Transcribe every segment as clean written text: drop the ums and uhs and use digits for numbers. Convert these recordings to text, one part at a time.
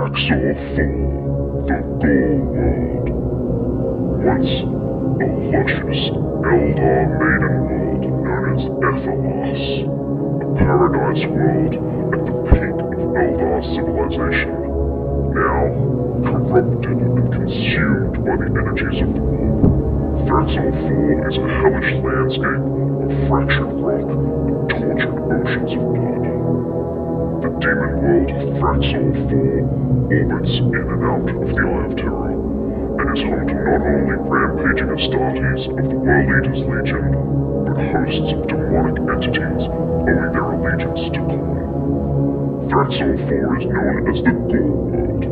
Fraxor 4, the Gore World. Once a luscious Eldar maiden world known as Ethelas, a paradise world at the peak of Eldar civilization, now corrupted and consumed by the energies of the war. Fraxor 4 is a hellish landscape of fractured rock and tortured oceans of blood. The demon world of Fraxor 4 orbits in and out of the Eye of Terror, and is home to not only rampaging Astartes of the World Eaters Legion, but hosts of demonic entities owing their allegiance to Khorne. Fraxor 4 is known as the Gore World,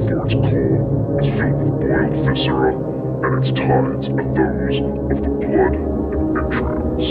for its core is filled with boiled viscera, and its tides are those of the blood and entrails.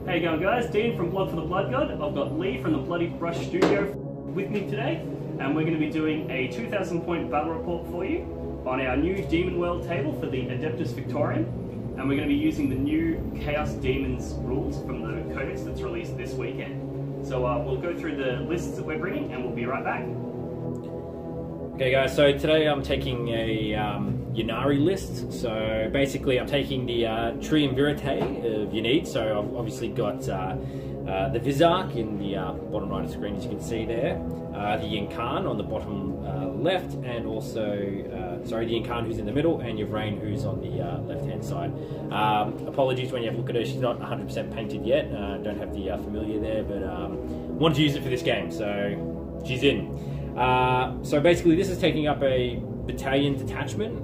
How you going, guys? Dean from Blood for the Blood God. I've got Lee from the Bloody Brush Studio with me today, and we're going to be doing a 2,000 point battle report for you on our new Demon World table for the Adeptus Victorium, and we're going to be using the new Chaos Demons rules from the Codex that's released this weekend. So we'll go through the lists that we're bringing, and we'll be right back. Okay guys, so today I'm taking a Ynarri list. So basically I'm taking the Triumvirate of Ynarri. So I've obviously got the Vizark in the bottom right of the screen, as you can see there. The Yinkan on the bottom left, and also, the Yinkan who's in the middle, and Yvraine who's on the left hand side. Apologies when you have a look at her, she's not 100% painted yet. Don't have the familiar there, but wanted to use it for this game, so she's in. So basically this is taking up a battalion detachment.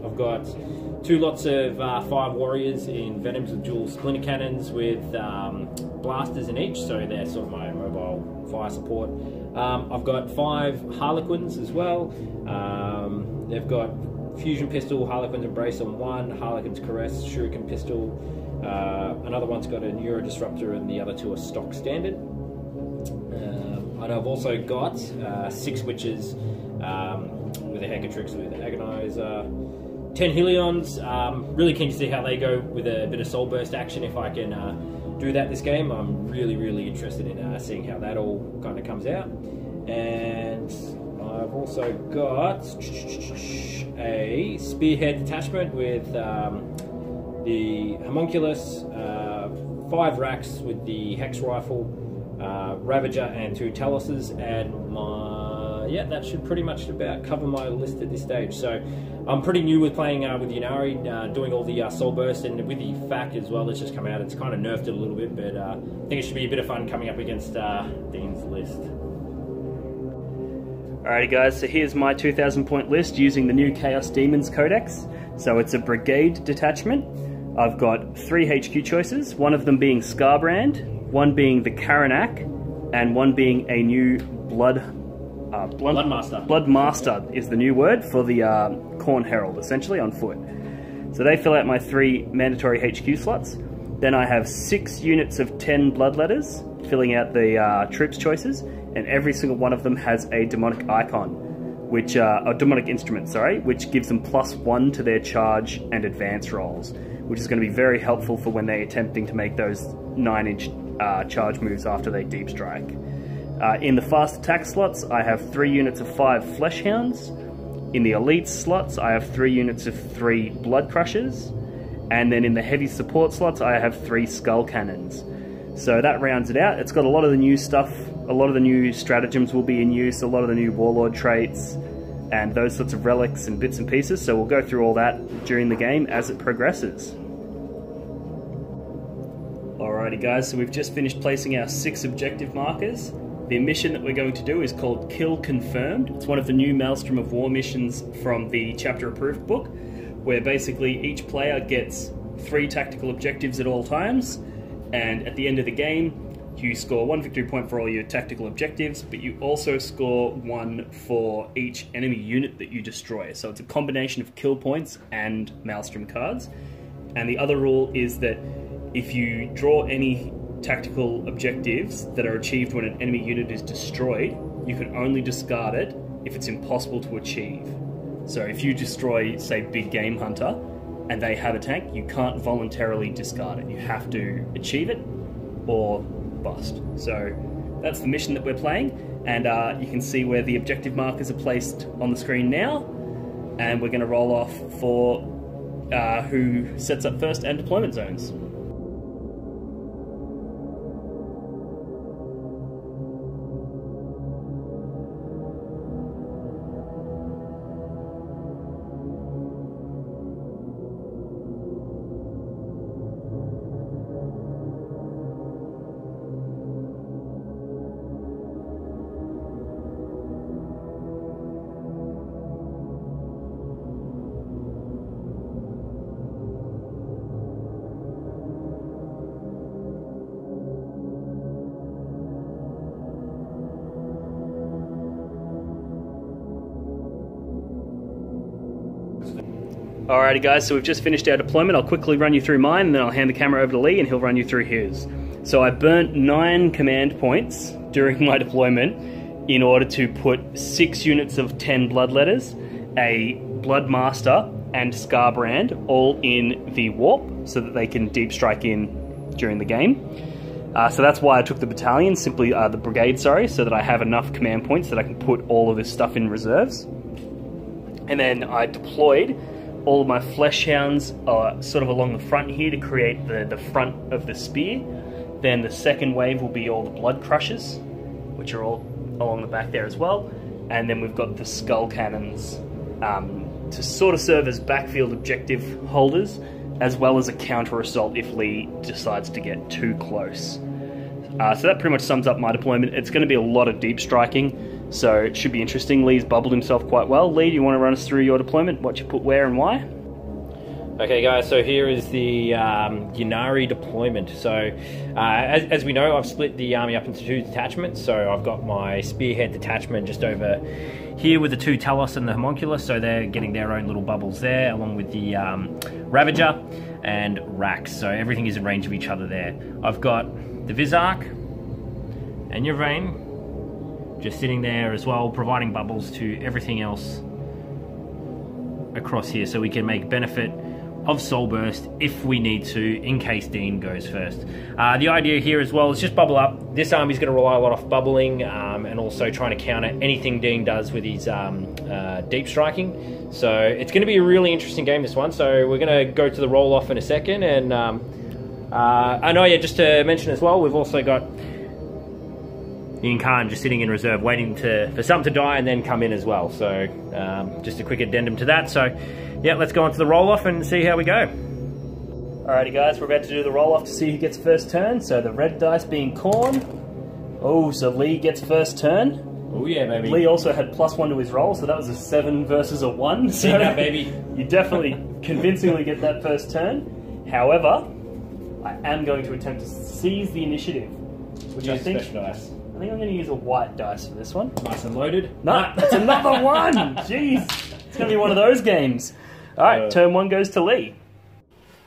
I've got 2 lots of 5 warriors in Venoms with dual splinter cannons with blasters in each, so they're sort of my mobile fire support. I've got 5 Harlequins as well. They've got Fusion Pistol, Harlequin's Embrace on one, Harlequin's Caress, Shuriken Pistol. Another one's got a Neuro Disruptor, and the other 2 are stock standard. And I've also got 6 Witches with a Hecatrix with Agonizer, 10 Helions. Really keen to see how they go with a bit of Soul Burst action if I can do that this game. I'm really interested in seeing how that all kind of comes out. And I've also got a Spearhead detachment with the Homunculus, 5 Racks with the Hex Rifle, Ravager and 2 Taloses, and that should pretty much about cover my list at this stage. So I'm pretty new with playing with Ynarri, doing all the Soul Burst, and with the FAQ as well that's just come out. It's kind of nerfed it a little bit, but I think it should be a bit of fun coming up against Dean's list. Alrighty guys, so here's my 2,000 point list using the new Chaos Demons Codex. So it's a brigade detachment. I've got 3 HQ choices, one of them being Scarbrand, one being the Karanak, and one being a new Bloodmaster. Bloodmaster is the new word for the Khorne Herald, essentially, on foot. So they fill out my 3 mandatory HQ slots. Then I have 6 units of 10 Bloodletters, filling out the troops choices, and every single one of them has a demonic icon, which a demonic instrument, sorry, which gives them +1 to their charge and advance rolls, which is going to be very helpful for when they're attempting to make those 9-inch charge moves after they deep strike. In the fast attack slots, I have 3 units of 5 Fleshhounds. In the elite slots, I have 3 units of 3 Blood Crushers. And then in the heavy support slots, I have 3 Skull Cannons. So that rounds it out. It's got a lot of the new stuff, a lot of the new stratagems will be in use, a lot of the new Warlord traits, and those sorts of relics and bits and pieces. So we'll go through all that during the game as it progresses. Alrighty guys, so we've just finished placing our 6 objective markers. The mission that we're going to do is called Kill Confirmed. It's one of the new Maelstrom of War missions from the Chapter Approved book, where basically each player gets 3 tactical objectives at all times, and at the end of the game you score 1 victory point for all your tactical objectives, but you also score 1 for each enemy unit that you destroy. So it's a combination of kill points and Maelstrom cards. And the other rule is that if you draw any tactical objectives that are achieved when an enemy unit is destroyed, you can only discard it if it's impossible to achieve. So if you destroy, say, Big Game Hunter, and they have a tank, you can't voluntarily discard it. You have to achieve it or bust. So that's the mission that we're playing, and you can see where the objective markers are placed on the screen now, and we're going to roll off for who sets up first and deployment zones. Alrighty guys, so we've just finished our deployment. I'll quickly run you through mine, and then I'll hand the camera over to Lee and he'll run you through his. So I burnt 9 command points during my deployment in order to put 6 units of 10 Bloodletters, a Bloodmaster and Scarbrand all in the warp so that they can deep strike in during the game. So that's why I took the battalion, the brigade, sorry, so that I have enough command points that I can put all of this stuff in reserves. And then I deployed all of my flesh hounds sort of along the front here to create the front of the spear. Then the second wave will be all the blood crushers, which are all along the back there as well. And then we've got the skull cannons to sort of serve as backfield objective holders, as well as a counter assault if Lee decides to get too close. So that pretty much sums up my deployment. It's going to be a lot of deep striking, so it should be interesting. Lee's bubbled himself quite well. Lee, do you want to run us through your deployment, what you put where and why? Okay guys, so here is the Ynarri deployment. So as we know, I've split the army up into 2 detachments. So I've got my spearhead detachment just over here with the 2 Talos and the Homunculus, so they're getting their own little bubbles there, along with the Ravager and Rax. So everything is in range of each other there. I've got the Vizark and Yvain just sitting there as well, providing bubbles to everything else across here, so we can make benefit of Soul Burst if we need to, in case Dean goes first. The idea here as well is just bubble up. This army's going to rely a lot off bubbling and also trying to counter anything Dean does with his deep striking. So it's going to be a really interesting game, this one. So we're going to go to the roll off in a second, and I know, yeah, just to mention as well, we've also got Ian Khan just sitting in reserve, waiting for something to die and then come in as well. So just a quick addendum to that. So yeah, let's go on to the roll-off and see how we go. Alrighty guys, we're about to do the roll-off to see who gets first turn. So the red dice being Khorne. Oh, so Lee gets first turn. Oh yeah, baby. Lee also had +1 to his roll, so that was a 7 versus a 1. So that, baby. You definitely convincingly get that first turn. However, I am going to attempt to seize the initiative, which I think special dice. I think I'm going to use a white dice for this one. Nice and loaded. No, it's another one! Jeez, it's going to be one of those games. Alright, turn 1 goes to Lee.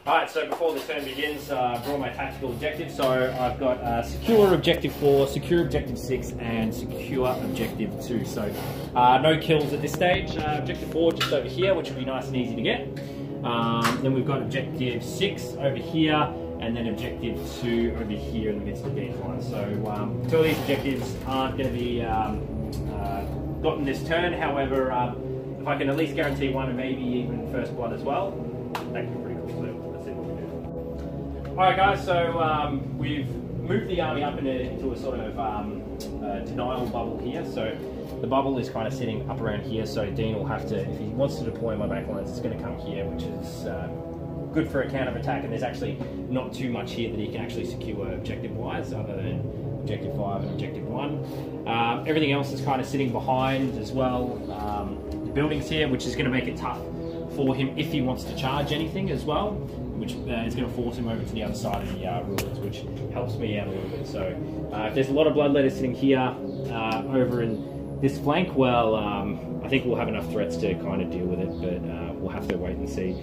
Alright, so before the turn begins, draw my tactical objectives. So I've got secure objective 4, secure objective 6, and secure objective 2. So no kills at this stage. Objective 4 just over here, which will be nice and easy to get. Then we've got objective 6 over here, and then objective 2 over here in the midst of these ones. So 2 of these objectives aren't going to be gotten this turn. However, if I can at least guarantee 1 and maybe even first blood as well, that could be pretty cool. So let's see what we do. Alright guys, so we've moved the army up into a sort of denial bubble here. So the bubble is kind of sitting up around here, so Dean will have to, if he wants to deploy my backlines, it's going to come here, which is good for a counter-attack, and there's actually not too much here that he can actually secure objective-wise, other than objective 5 and objective 1. Everything else is kind of sitting behind as well. The buildings here, which is going to make it tough for him if he wants to charge anything as well, which is going to force him over to the other side of the rulers, which helps me out a little bit. So if there's a lot of bloodletters sitting here over in this flank, well, I think we'll have enough threats to kind of deal with it, but we'll have to wait and see.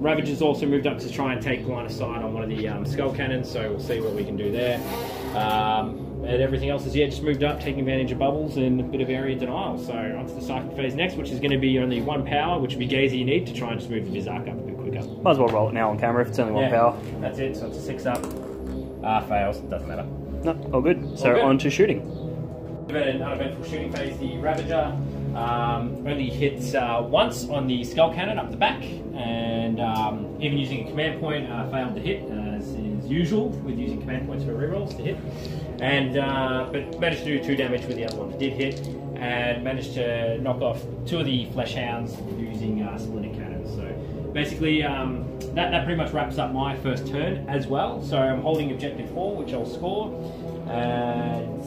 Ravager's also moved up to try and take line of sight on one of the skull cannons, so we'll see what we can do there. And everything else is, just moved up, taking advantage of bubbles and a bit of area denial. So onto the psychic phase next, which is going to be only 1 power, which will be Gazer you need to try and just move the Vizark up a bit quicker. Might as well roll it now on camera if it's only 1 power. That's it, so it's a 6 up. Fails, doesn't matter. No, all good. So on to shooting. An uneventful shooting phase, the Ravager only hits once on the skull cannon up the back, and even using a command point, failed to hit, as is usual with using command points for rerolls to hit. And but managed to do 2 damage with the other one that did hit, and managed to knock off 2 of the Flesh Hounds using splitting cannons. So basically, that pretty much wraps up my first turn as well. So I'm holding objective 4, which I'll score, and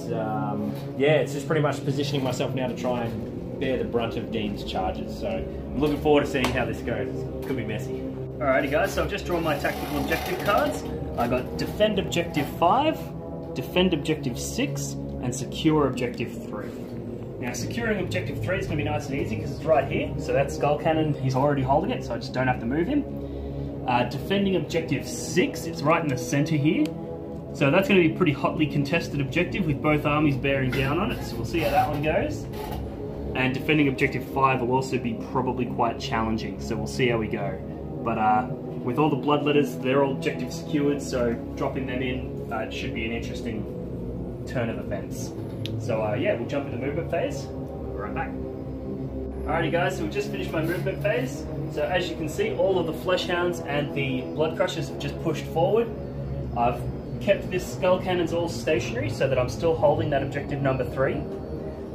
it's just pretty much positioning myself now to try and bear the brunt of Dean's charges. So I'm looking forward to seeing how this goes. It could be messy. Alrighty guys, so I've just drawn my tactical objective cards. I got Defend Objective 5, Defend Objective 6, and Secure Objective 3. Now securing Objective 3 is going to be nice and easy because it's right here. So that skull cannon, he's already holding it, so I just don't have to move him. Defending Objective 6, it's right in the center here. So that's going to be a pretty hotly contested objective with both armies bearing down on it, so we'll see how that one goes. And defending Objective 5 will also be probably quite challenging, so we'll see how we go. But with all the bloodletters, they're all objective secured, so dropping them in, it should be an interesting turn of events. So we'll jump into movement phase. We'll be right back. Alrighty guys, so we've just finished my movement phase. So as you can see, all of the Flesh Hounds and the Blood Crushers have just pushed forward. I've kept this Skull Cannons all stationary so that I'm still holding that objective number 3.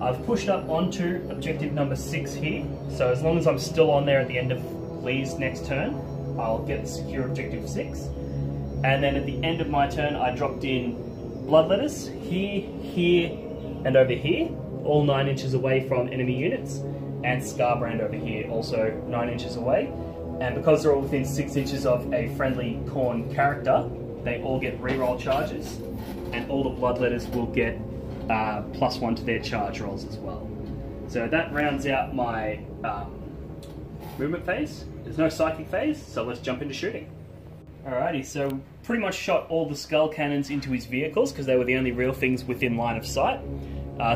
I've pushed up onto objective number 6 here, so as long as I'm still on there at the end of Lee's next turn, I'll get the secure objective 6. And then at the end of my turn, I dropped in Bloodletters here, here, and over here, all 9 inches away from enemy units, and Scarbrand over here, also 9 inches away. And because they're all within 6 inches of a friendly Khorne character, they all get reroll charges, and all the Bloodletters will get +1 to their charge rolls as well. So that rounds out my movement phase. There's no psychic phase, so let's jump into shooting. Alrighty, so pretty much shot all the skull cannons into his vehicles because they were the only real things within line of sight.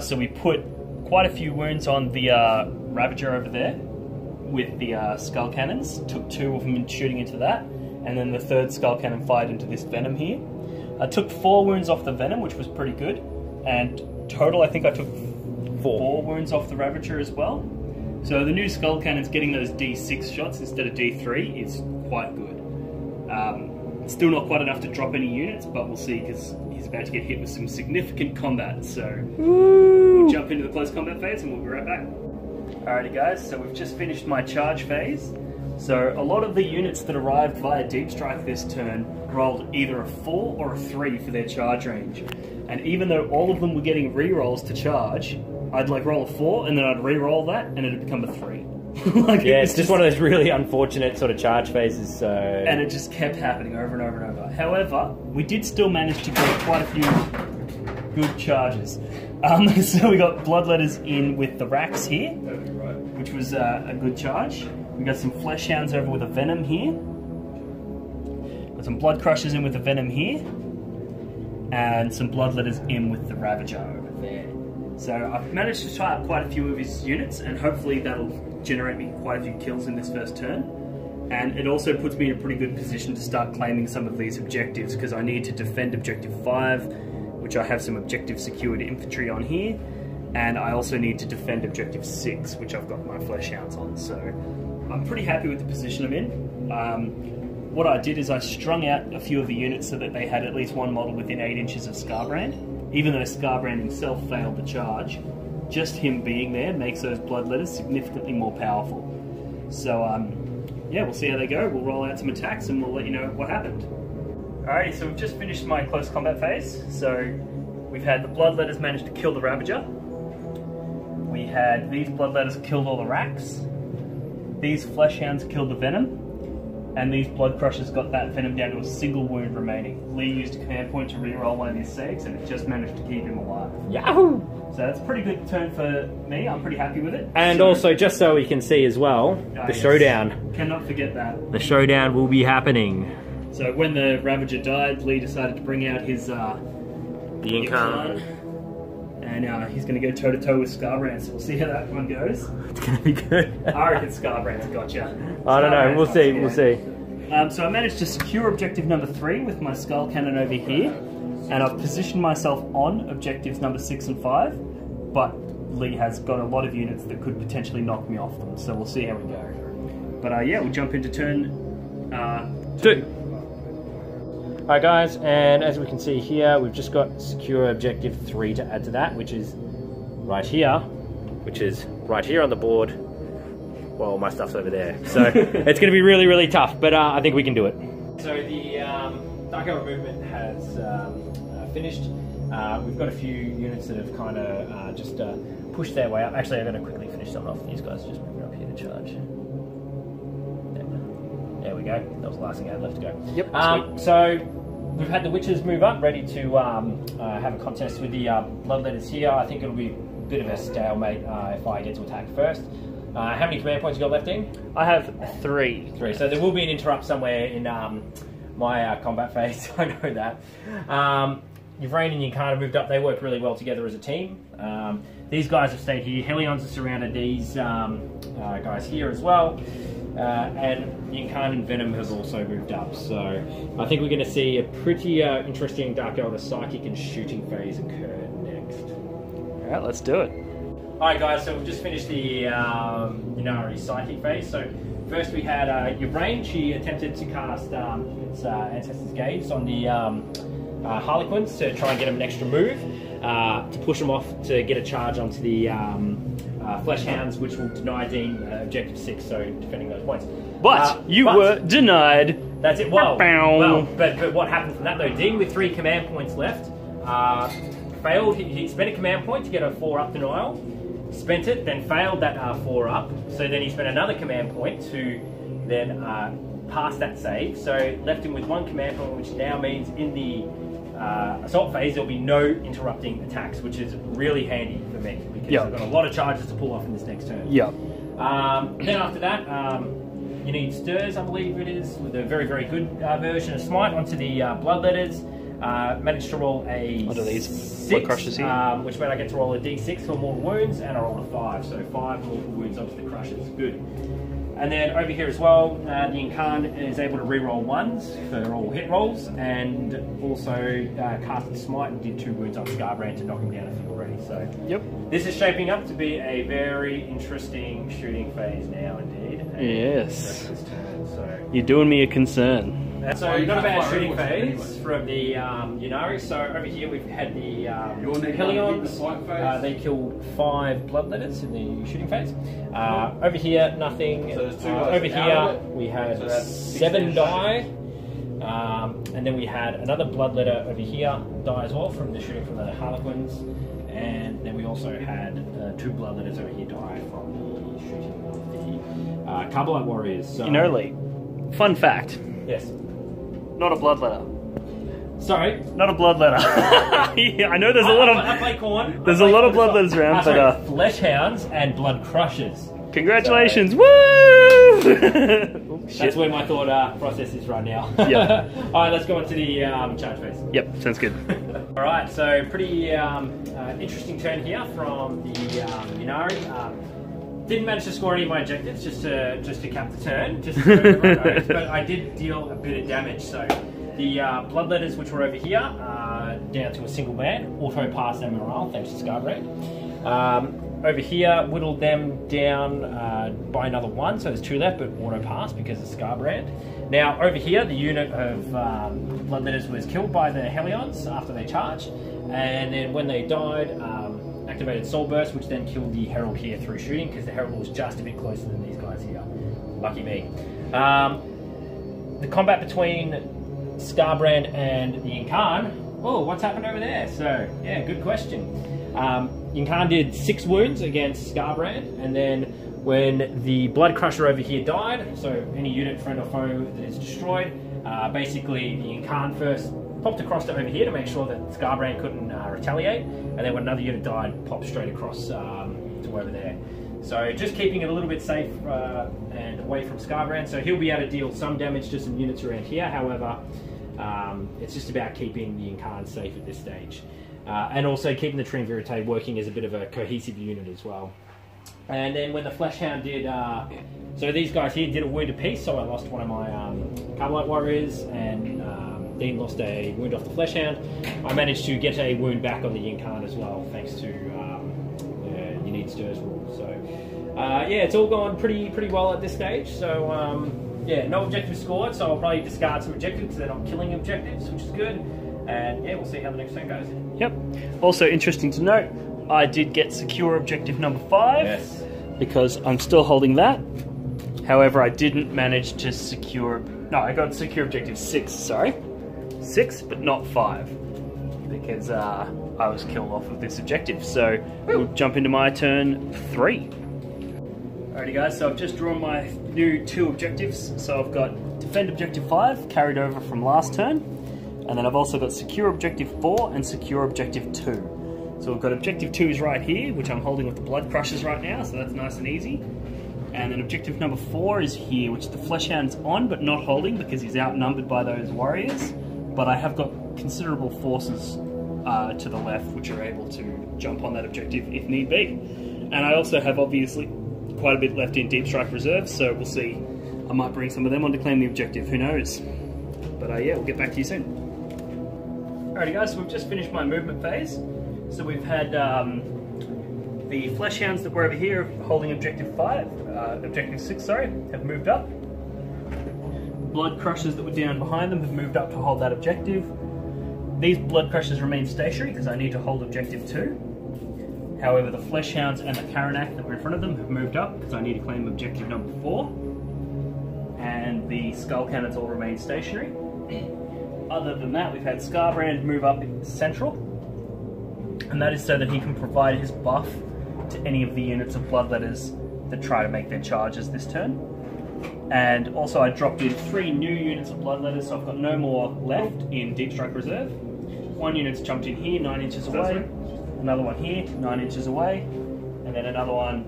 So we put quite a few wounds on the Ravager over there with the skull cannons. Took 2 of them shooting into that, and then the 3rd skull cannon fired into this Venom here. I took 4 wounds off the Venom, which was pretty good, and total I think I took 4 wounds off the Ravager as well. So the new skull cannons getting those D6 shots instead of D3 is quite good. Still not quite enough to drop any units, but we'll see because he's about to get hit with some significant combat. So we'll jump into the close combat phase and we'll be right back. Alrighty guys, so we've just finished my charge phase. So a lot of the units that arrived via Deep Strike this turn rolled either a 4 or a 3 for their charge range. And even though all of them were getting rerolls to charge, I'd like roll a 4 and then I'd re-roll that and it'd become a 3. It's just one of those really unfortunate sort of charge phases. So and it just kept happening over and over and over. However, we did still manage to get quite a few good charges. So we got Bloodletters in with the Racks here, which was a good charge. We got some Flesh Hounds over with a Venom here. Got some Blood Crushers in with the Venom here. And some Bloodletters in with the Ravager over there. So I've managed to tie up quite a few of his units, and hopefully that'll generate me quite a few kills in this first turn. And it also puts me in a pretty good position to start claiming some of these objectives, because I need to defend Objective 5, which I have some objective secured infantry on here, and I also need to defend Objective 6, which I've got my Flesh Hounds on. So I'm pretty happy with the position I'm in. What I did is I strung out a few of the units so that they had at least 1 model within 8 inches of Scarbrand. Even though Scarbrand himself failed the charge, just him being there makes those Bloodletters significantly more powerful. So we'll see how they go. We'll roll out some attacks and we'll let you know what happened. Alrighty, so we've just finished my close combat phase. So we've had the Bloodletters manage to kill the Ravager. We had these Bloodletters killed all the Racks. These Flesh Hounds killed the Venom. and these Blood Crushers got that venom down to a single wound remaining. Lee used a command point to reroll one of his saves, and it just managed to keep him alive. Yahoo! So that's a pretty good turn for me. I'm pretty happy with it. And also, just so we can see as well, the showdown. Cannot forget that. The showdown will be happening. So when the Ravager died, Lee decided to bring out his The Ynarri. and he's going to go toe-to-toe with Scarbrand, so we'll see how that one goes. It's going to be good. I reckon Scarbrand's got you. I don't know, we'll see, we'll see. So I managed to secure objective number 3 with my Skull Cannon over here, and I've positioned myself on objectives number 6 and 5, but Lee has got a lot of units that could potentially knock me off them, so we'll see how we go. But yeah, we'll jump into turn 2. Alright guys, and as we can see here, we've just got secure objective 3 to add to that, which is right here on the board. Well, my stuff's over there. So it's going to be really, really tough, but I think we can do it. So the Dark Elf movement has finished. We've got a few units that have kind of just pushed their way up. Actually, I'm going to quickly finish something off. These guys are just moving up here to charge. There we go. That was the last thing I had left to go. Yep. So we've had the Witches move up, ready to have a contest with the Bloodletters here. I think it'll be a bit of a stalemate if I get to attack first. How many command points you got left in? I have 3. 3. So there will be an interrupt somewhere in my combat phase. I know that. Yvrain and Ynarri moved up. They work really well together as a team. These guys have stayed here. Helions have surrounded these guys here as well. And Ynarri and Venom have also moved up. So I think we're going to see a pretty interesting Dark Elder psychic and shooting phase occur next. Alright, let's do it. Alright guys, so we've just finished the Ynarri psychic phase. So first we had Yvrain. She attempted to cast its Ancestor's Gaze on the Harlequins to try and get them an extra move, to push them off to get a charge onto the Flesh Hounds, which will deny Dean objective 6, so defending those points. But you were denied. That's it. Well, but what happened from that though? Dean with 3 command points left failed. He spent a command point to get a 4-up denial. Spent it, then failed that 4-up. So then he spent another command point to then pass that save. So left him with 1 command point, which now means in the assault phase there'll be no interrupting attacks, which is really handy for me because I've got a lot of charges to pull off in this next turn. Then after that, you need Stirs, I believe it is, with a very, very good version of Smite onto the Bloodletters. Managed to roll a 6, which meant I get to roll a d6 for mortal wounds, and I rolled a 5, so 5 mortal wounds onto the Crushers. Good. And then over here as well, the Ynarri is able to re-roll 1s for all hit rolls, and also casted Smite and did 2 wounds on Scarbrand to knock him down a few already. So this is shaping up to be a very interesting shooting phase now, indeed. Yes. This turn, so. You're doing me a concern. So not a bad shooting phase from the Ynarri. So over here we've had the Helions. They killed 5 Bloodletters in the shooting phase. Over here, nothing. Over here we had 7 die. And then we had another Bloodletter over here die as well from the shooting from the Harlequins. And then we also had 2 Bloodletters over here die from the shooting of the Carbonite Warriors. So, Lee, fun fact. Yes. Not a Bloodletter. Sorry? Not a Bloodletter. Yeah, I know there's a lot of... I play Corn. There's a lot of Bloodletters around, but... Flesh Hounds and Blood Crushers. Congratulations! So, woo! That's where my thought process is right now. Yeah. Alright, let's go on to the charge phase. Yep, sounds good. Alright, so pretty interesting turn here from the Ynarri. Didn't manage to score any of my objectives, just to cap the turn, but I did deal a bit of damage. So the Bloodletters, which were over here, down to a single man, auto passed their morale thanks to Scarbrand. Over here, whittled them down by another 1, so there's 2 left, but auto passed because of Scarbrand. Now over here, the unit of Bloodletters was killed by the Helions after they charged, and then when they died, activated Soul Burst, which then killed the Herald here through shooting, because the Herald was just a bit closer than these guys here. Lucky me. The combat between Scarbrand and the Ynarri. Oh, what's happened over there? So, yeah, good question. Ynarri did 6 wounds against Scarbrand, and then when the Blood Crusher over here died, so any unit, friend or foe that is destroyed, basically the Incarn first popped across to over here to make sure that Scarbrand couldn't retaliate, and then when another unit died, popped straight across to over there. So just keeping it a little bit safe and away from Scarbrand. So he'll be able to deal some damage to some units around here. However, it's just about keeping the Incarn safe at this stage. And also keeping the Triumvirate working as a bit of a cohesive unit as well. And then when the Fleshhound did, so these guys here did a wound apiece, so I lost one of my Carmelite Warriors, and Dean lost a wound off the Fleshhound. I managed to get a wound back on the Incarn as well, thanks to You Need Stirs rule. So yeah, it's all gone pretty well at this stage. So yeah, no objectives scored, so I'll probably discard some objectives because they're not killing objectives, which is good. And yeah, we'll see how the next turn goes. Yep. Also interesting to note, I did get secure objective number 5. Yes. Because I'm still holding that. However, I didn't manage to secure... No, I got secure objective 6, sorry. 6, but not 5. Because I was killed off with this objective. So we'll jump into my turn 3. Alrighty guys, so I've just drawn my new 2 objectives. So I've got defend objective 5, carried over from last turn. And then I've also got secure objective 4 and secure objective 2. So we've got objective 2 is right here, which I'm holding with the Blood Crushers right now, so that's nice and easy. And then objective number 4 is here, which the Fleshhound's on, but not holding because he's outnumbered by those warriors. But I have got considerable forces to the left, which are able to jump on that objective if need be. And I also have obviously quite a bit left in Deep Strike Reserve, so we'll see. I might bring some of them on to claim the objective, who knows. But yeah, we'll get back to you soon. Alrighty guys, so we've just finished my movement phase. So we've had the Fleshhounds that were over here holding objective 6, sorry, have moved up. Blood Crushers that were down behind them have moved up to hold that objective. These Blood Crushers remain stationary because I need to hold objective 2. However, the Fleshhounds and the Karanak that were in front of them have moved up because I need to claim objective number 4. And the Skull Cannons all remain stationary. Other than that, we've had Scarbrand move up central. And that is so that he can provide his buff to any of the units of Bloodletters that try to make their charges this turn. And also I dropped in 3 new units of Bloodletters, so I've got no more left in Deep Strike Reserve. One unit's jumped in here, 9 inches away. Another one here, 9 inches away. And then another one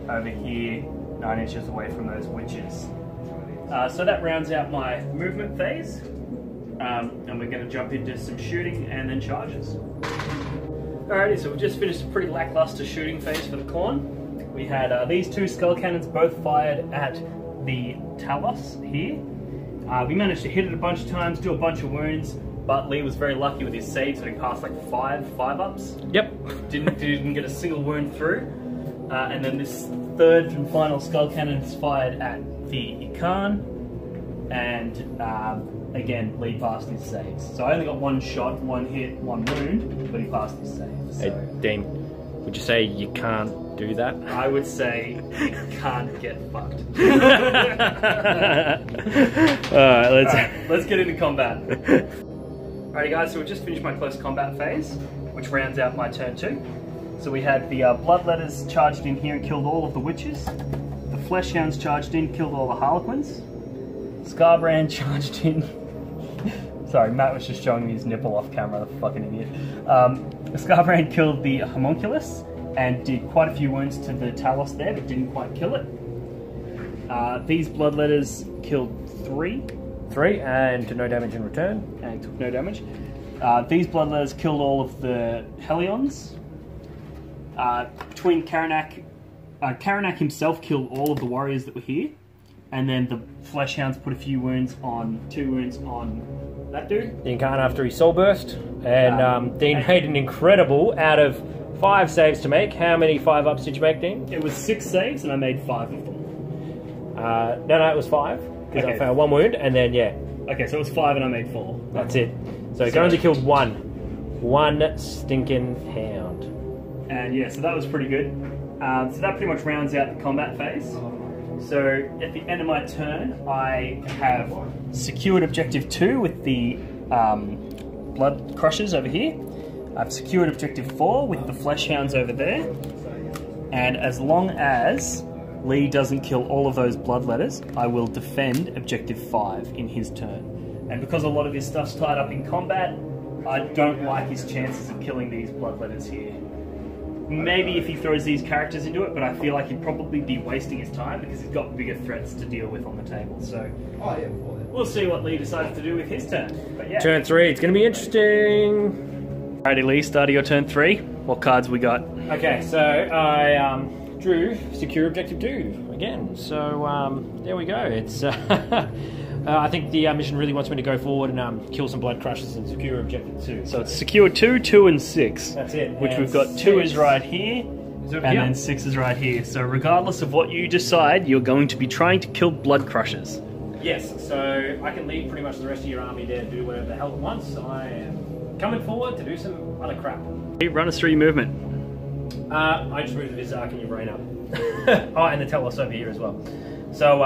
over here, 9 inches away from those witches. So that rounds out my movement phase. And we're going to jump into some shooting and then charges. Alrighty, so we've just finished a pretty lackluster shooting phase for the Khorne. We had these 2 Skull Cannons both fired at the Talos here. We managed to hit it a bunch of times, do a bunch of wounds, but Lee was very lucky with his save, so he passed like 5 ups. Yep. Didn't get a single wound through. And then this 3rd and final Skull Cannon is fired at the Incarn. And again, Lee passed his saves. So I only got 1 shot, 1 hit, 1 wound, but he passed his saves. So. Hey, Dean, would you say you can't do that? I would say you can't get fucked. Alright, let's get into combat. Alrighty guys, so we just finished my close combat phase, which rounds out my turn 2. So we had the Bloodletters charged in here and killed all of the witches. The Fleshhounds charged in, killed all the Harlequins. Scarbrand charged in. Sorry, Matt was just showing me his nipple off camera, the fucking idiot. Scarbrand killed the Homunculus and did quite a few wounds to the Talos there, but didn't quite kill it. These Bloodletters killed 3. 3 and to no damage in return. And took no damage. These Bloodletters killed all of the Hellions. Between Karanak, Karanak himself killed all of the warriors that were here. And then the Fleshhounds put a few wounds on, 2 wounds on that dude. The Incarn after his soul burst. And Dean made an incredible, out of 5 saves to make. How many 5 ups did you make, Dean? It was 6 saves and I made 5 of them. No, it was 5. Because I found 1 wound and then, yeah. Okay, so it was 5 and I made 4. That's it. So he only killed 1. 1 stinking hound. And yeah, so that was pretty good. So that pretty much rounds out the combat phase. So at the end of my turn, I have secured objective 2 with the Blood Crushers over here. I've secured objective 4 with the Fleshhounds over there. And as long as Lee doesn't kill all of those bloodletters, I will defend objective 5 in his turn. And because a lot of his stuff's tied up in combat, I don't like his chances of killing these bloodletters here. Maybe if he throws these characters into it, but I feel like he'd probably be wasting his time because he's got bigger threats to deal with on the table. So we'll see what Lee decides to do with his turn. But yeah. Turn 3, it's going to be interesting. Alrighty, Lee, start of your turn 3. What cards we got? Okay, so I drew Secure Objective 2 again. So there we go. It's I think the mission really wants me to go forward and kill some Blood Crushers and secure Objective 2. So it's secure 2, 2 and 6. That's it. Which and we've got 2 is right here, and then 6 is right here. So regardless of what you decide, you're going to be trying to kill Blood Crushers. Yes, so I can leave pretty much the rest of your army there to do whatever the hell it wants. I am coming forward to do some other crap. Hey, run us through your movement. I just moved the Vizark and your brain up. Oh, and the Telos over here as well. So,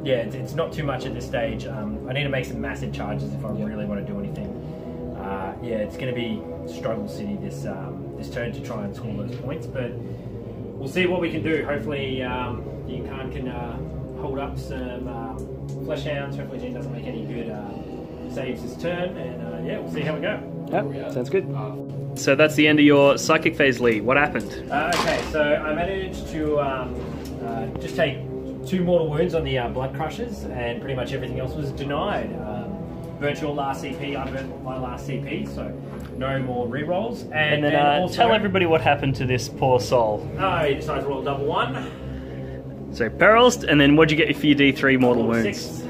yeah, it's not too much at this stage. I need to make some massive charges if I really want to do anything. Yeah, it's going to be Struggle City this turn to try and score those points, but we'll see what we can do. Hopefully, the Ynarri can hold up some Flesh Hounds. Hopefully, Jean doesn't make any good saves this turn, and yeah, we'll see how we go. Yep, sounds good. So that's the end of your Psychic Phase, Lee. What happened? Okay, so I managed to just take 2 mortal wounds on the Blood Crushers, and pretty much everything else was denied. Burnt your last CP, I burnt my last CP, so no more rerolls. And then also, tell everybody what happened to this poor soul. He decided to roll a double 1. So perils, and then what'd you get for your D3 mortal wounds? 6.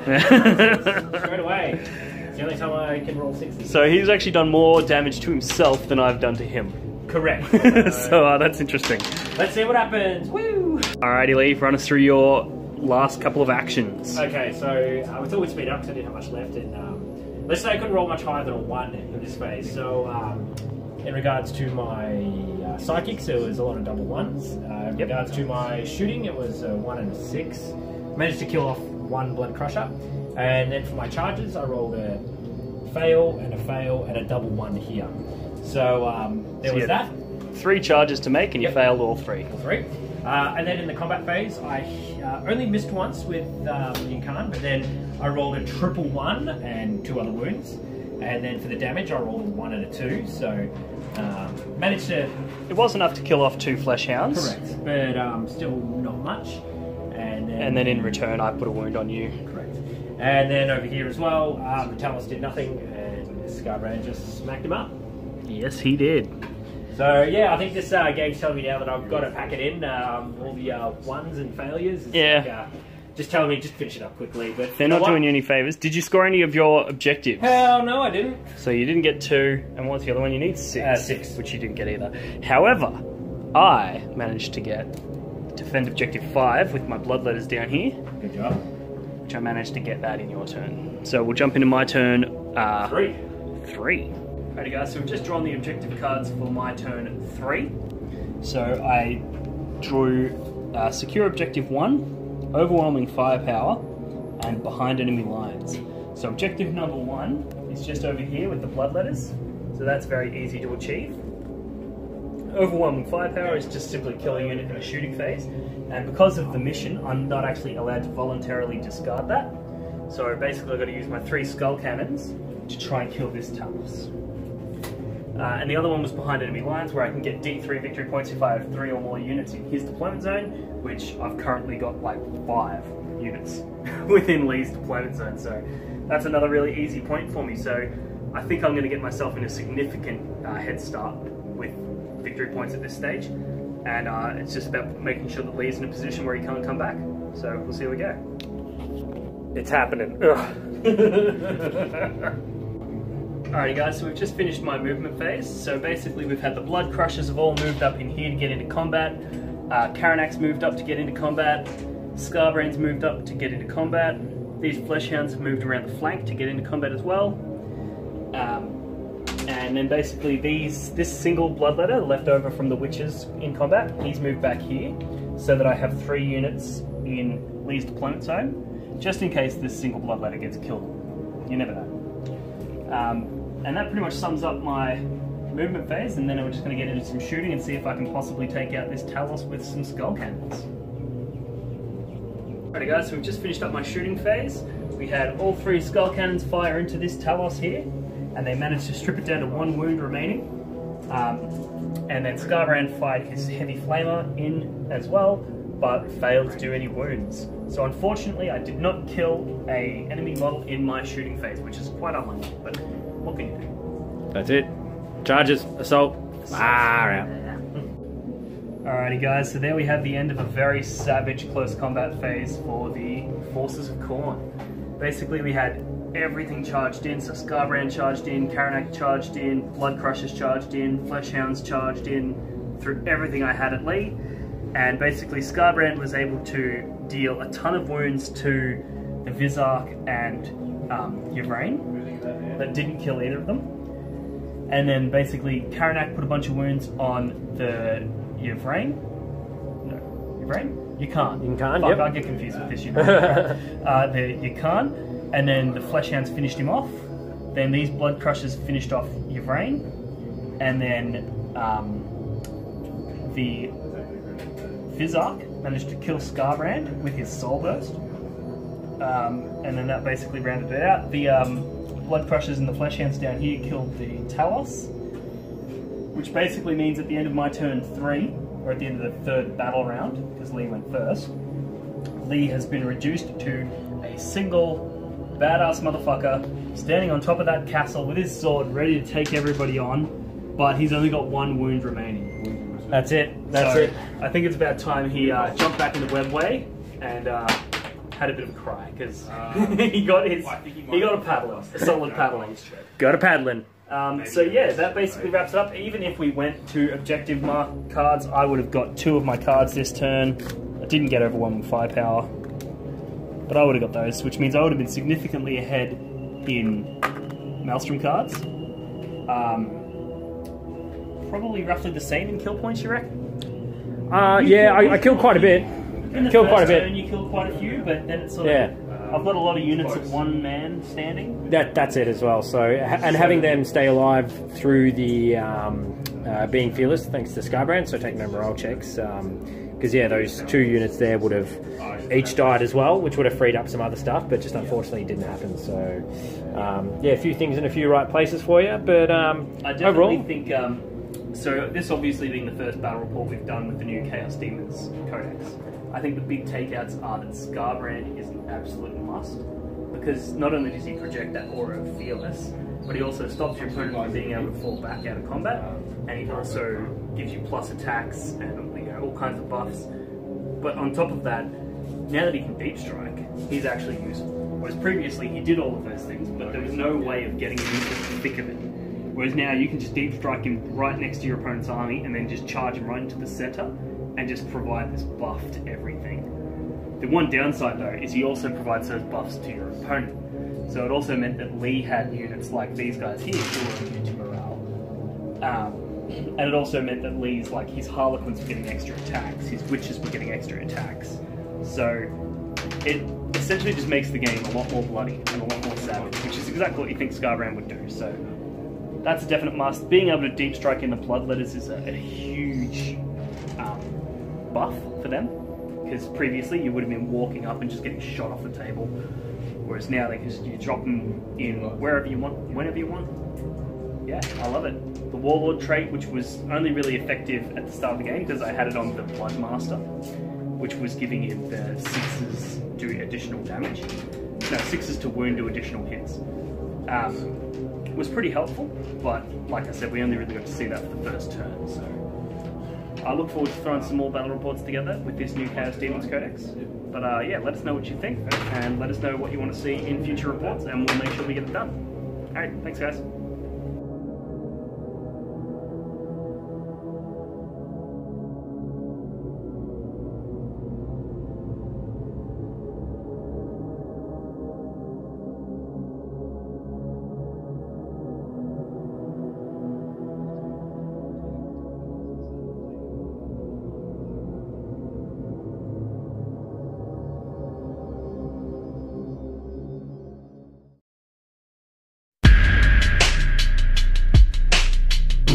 Straight away. It's the only time I can roll 6. So he's actually done more damage to himself than I've done to him. Correct. So that's interesting. Let's see what happens. Woo! Alrighty, Lee, run us through your last couple of actions. Okay, so with all speed up, because I didn't have much left, and let's say I couldn't roll much higher than a 1 in this phase. So in regards to my psychics, it was a lot of double 1s. In regards to my shooting, it was a 1 and a 6. Managed to kill off 1 Blood Crusher, and then for my charges, I rolled a fail and a double 1 here. So there was that. 3 charges to make, and you failed all 3. All 3. And then in the combat phase, I only missed once with Ynarri, but then I rolled a triple 1 and 2 other wounds. And then for the damage, I rolled a 1 and a 2. So managed to. It was enough to kill off 2 Flesh Hounds. Correct, but still not much. And then in return, I put a wound on you. Correct. And then over here as well, the Talos did nothing, and Scarbrand just smacked him up. Yes, he did. So yeah, I think this game's telling me now that I've got to pack it in, all the 1s and failures. It's like, just telling me, just finish it up quickly. But they're not doing you any favours. Did you score any of your objectives? Hell no, I didn't. So you didn't get 2, and what's the other one? You need 6. 6. Which you didn't get either. However, I managed to get defend objective 5 with my bloodletters down here. Good job. Which I managed to get that in your turn. So we'll jump into my turn. 3. 3. Alrighty guys, so we've just drawn the objective cards for my turn 3. So I drew secure objective 1, overwhelming firepower, and behind enemy lines. So objective number 1 is just over here with the bloodletters. So that's very easy to achieve. Overwhelming firepower is just simply killing a unit in a shooting phase. And because of the mission, I'm not actually allowed to voluntarily discard that. So basically I've got to use my 3 skull cannons to try and kill this Talos. And the other one was behind enemy lines, where I can get D3 victory points if I have 3 or more units in his deployment zone, which I've currently got like 5 units within Lee's deployment zone. So that's another really easy point for me. So I think I'm going to get myself in a significant head start with victory points at this stage. And it's just about making sure that Lee's in a position where he can't come back. So we'll see how we go. It's happening. Alrighty guys, so we've just finished my movement phase. So basically we've had the Blood Crushers have all moved up in here to get into combat. Karanak's moved up to get into combat. Scarbrain's moved up to get into combat. These Flesh Hounds have moved around the flank to get into combat as well. And then basically this single bloodletter left over from the Witches in combat, he's moved back here so that I have 3 units in Lee's deployment zone, just in case this single bloodletter gets killed. You never know. And that pretty much sums up my movement phase, and then we're just going to get into some shooting and see if I can possibly take out this Talos with some skull cannons. Alright guys, so we've just finished up my shooting phase. We had all 3 skull cannons fire into this Talos here, and they managed to strip it down to 1 wound remaining. And then Scarbrand fired his heavy flamer in as well, but failed to do any wounds. So unfortunately I did not kill an enemy model in my shooting phase, which is quite unlucky, but what can you do? That's it. Charges, assault, far out. Alrighty guys, so there we have the end of a very savage close combat phase for the forces of Khorne. Basically we had everything charged in, so Scarbrand charged in, Karanak charged in, Blood Crushers charged in, Fleshhounds charged in, through everything I had at Lee, and basically Scarbrand was able to deal a ton of wounds to the Vizark and Yvraine that didn't kill either of them. And then basically Karanak put a bunch of wounds on the Yvraine? No. Yvraine? Yukon. Yukon, Fuck, yep. I get confused with this Yvraine. The Yukon, and then the Fleshhounds finished him off. Then these Blood Crushers finished off Yvraine, and then the Vizark managed to kill Scarbrand with his Soul Burst. And then that basically rounded it out. The Blood Crushers and the Fleshhounds down here killed the Talos, which basically means at the end of my turn 3, or at the end of the 3rd battle round, because Lee went first, Lee has been reduced to a single badass motherfucker standing on top of that castle with his sword ready to take everybody on, but he's only got 1 wound remaining. That's it. That's So it. I think it's about time he jumped back in the webway and had a bit of a cry, because he got a paddling, a solid paddling. Go to paddling. So yeah, that basically wraps it up. Even if we went to objective mark cards, I would have got 2 of my cards this turn. I didn't get overwhelming firepower, but I would have got those, which means I would have been significantly ahead in Maelstrom cards. Probably roughly the same in kill points, you reckon? Yeah, I killed quite a bit. In the Killed quite a first bit. turn, you killed quite a few, but then it's sort of... Yeah. I've got a lot of units of 1 man standing. That's it as well. So, and having them stay alive through the being fearless, thanks to Scarbrand, so take no morale checks. Because yeah, those 2 units there would have each died as well, which would have freed up some other stuff, but just unfortunately didn't happen. So yeah, a few things in a few right places for you, but I definitely overall, think. So this obviously being the first battle report we've done with the new Chaos Demons Codex, I think the big takeouts are that Scarbrand is an absolute must, because not only does he project that aura of fearless, but he also stops your opponent from being able to fall back out of combat, and he also gives you plus attacks and all kinds of buffs. But on top of that, now that he can deep strike, he's actually useful. Whereas previously he did all of those things, but there was no way of getting him into the thick of it. Whereas now you can just deep strike him right next to your opponent's army and then just charge him right into the center and just provide this buff to everything. The one downside though is he also provides those buffs to your opponent. So it also meant that Lee had units like these guys here who were immune to morale. And it also meant that Lee's, like, his Harlequins were getting extra attacks, his Witches were getting extra attacks. So it essentially just makes the game a lot more bloody and a lot more savage, which is exactly what you think Scarbrand would do. So that's a definite must. Being able to deep strike in the Bloodletters is a huge buff for them, because previously you would have been walking up and just getting shot off the table, whereas now they can just, you drop them in wherever you want, whenever you want. Yeah, I love it. The Warlord trait, which was only really effective at the start of the game because I had it on the Bloodmaster, which was giving him the 6s do additional damage. No, 6s to wound do additional hits. Was pretty helpful, but like I said, we only really got to see that for the first turn, so I look forward to throwing some more battle reports together with this new Chaos Demons Codex. But yeah, let us know what you think, and let us know what you want to see in future reports, and we'll make sure we get it done. Alright, thanks guys.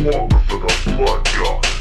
Motherfucker, blood god.